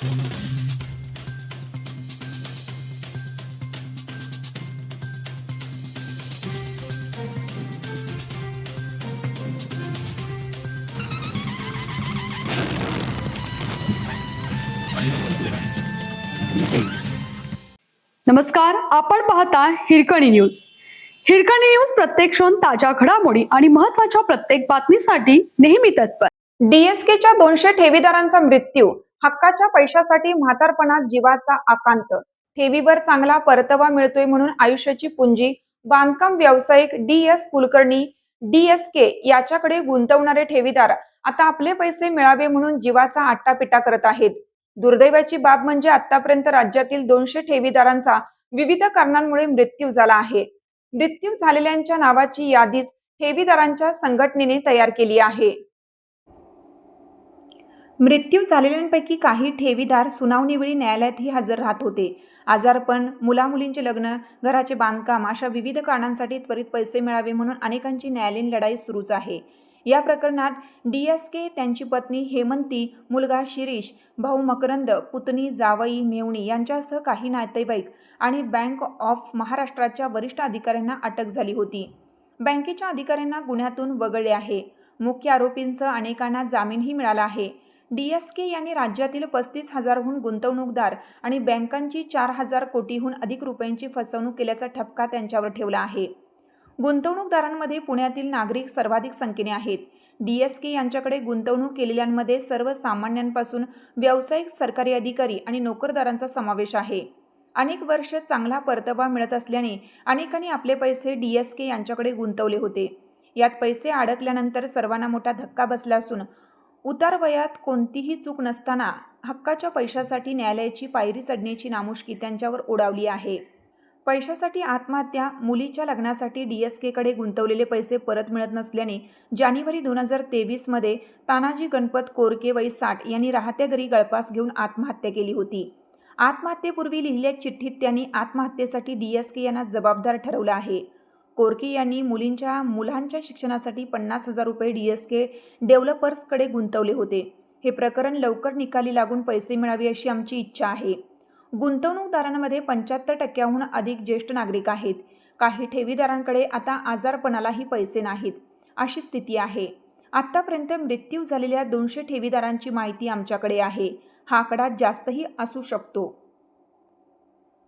नमस्कार, आपण पाहता हिरकणी न्यूज. हिरकणी न्यूज प्रत्येक क्षण ताज्या घडामोडी आणि महत्त्वाच्या प्रत्येक बातमीसाठी नेहमी तत्पर. डीएसकेच्या 200 ठेवीदारांचा मृत्यू. हक्काच्या पैशासाठी म्हातारपणात जीवाचा आकांत. ठेवीवर चांगला परतावा मिळतोय म्हणून आयुष्याची पुंजी बांधकाम व्यावसायिक DS कुलकर्णी DSK याच्याकडे गुंतवणारे ठेवीदार आता आपले पैसे मिळावे म्हणून जीवाचा आट्टापिट्टा करत आहेत. दुर्दैवाची बाब म्हणजे आतापर्यंत राज्यातील 200 ठेवीदारांचा विविध कारणांमुळे मृत्यू झाला आहे. मृत्यू झालेल्यांच्या नावाची यादीच ठेवीदारांच्या संघटनेने तयार केली आहे. मृत्यू झालेल्यांपैकी काही ठेवीदार सुनावणीवेळी न्यायालयातही हजर राहत होते. आजारपण, मुलामुलींचे लग्न, घराचे बांधकाम अशा विविध कारणांसाठी त्वरित पैसे मिळावे म्हणून अनेकांची न्यायालयीन लढाई सुरूच आहे. या प्रकरणात DSK, त्यांची पत्नी हेमंती, मुलगा शिरीष, भाऊ मकरंद, पुतणी, जावई, मेवणी यांच्यासह काही नातेवाईक आणि बँक ऑफ महाराष्ट्राच्या वरिष्ठ अधिकाऱ्यांना अटक झाली होती. बँकेच्या अधिकाऱ्यांना गुन्ह्यातून वगळले आहे. मुख्य आरोपींसह अनेकांना जामीनही मिळाला आहे. DSK यांनी राज्यातील 35,000हून गुंतवणूकदार आणि बँकांची 4,000 कोटीहून अधिक रुपयांची फसवणूक केल्याचा ठपका त्यांच्यावर ठेवला आहे. गुंतवणूकदारांमध्ये पुण्यातील नागरिक सर्वाधिक संख्येने आहेत. DSK यांच्याकडे गुंतवणूक केलेल्यांमध्ये सर्वसामान्यांपासून व्यावसायिक, सरकारी अधिकारी आणि नोकरदारांचा समावेश आहे. अनेक वर्ष चांगला परतावा मिळत असल्याने अनेकांनी आपले पैसे DSK यांच्याकडे गुंतवले होते. यात पैसे अडकल्यानंतर सर्वांना मोठा धक्का बसला असून उतारवयात कोणतीही चूक नसताना हक्काच्या पैशासाठी न्यायालयाची पायरी चढण्याची नामुष्की त्यांच्यावर ओढावली आहे. पैशासाठी आत्महत्या, मुलीच्या लग्नासाठी DSKकडे गुंतवलेले पैसे परत मिळत नसल्याने जानेवारी 2023मध्ये तानाजी गणपत कोरके वय 60 यांनी राहत्या घरी गळफास घेऊन आत्महत्या केली होती. आत्महत्येपूर्वी लिहिलेल्या चिठ्ठीत त्यांनी आत्महत्येसाठी DSK यांना जबाबदार ठरवलं आहे. कोरके यांनी मुलांच्या शिक्षणासाठी 50,000 रुपये DSK डेव्हलपर्सकडे गुंतवले होते. हे प्रकरण लवकर निकाली लागून पैसे मिळावे अशी आमची इच्छा आहे. गुंतवणूकदारांमध्ये 75%हून अधिक ज्येष्ठ नागरिक आहेत. काही ठेवीदारांकडे आता आजारपणालाही पैसे नाहीत, अशी स्थिती आहे. आतापर्यंत मृत्यू झालेल्या 200 ठेवीदारांची माहिती आमच्याकडे आहे. हा आकडा जास्तही असू शकतो.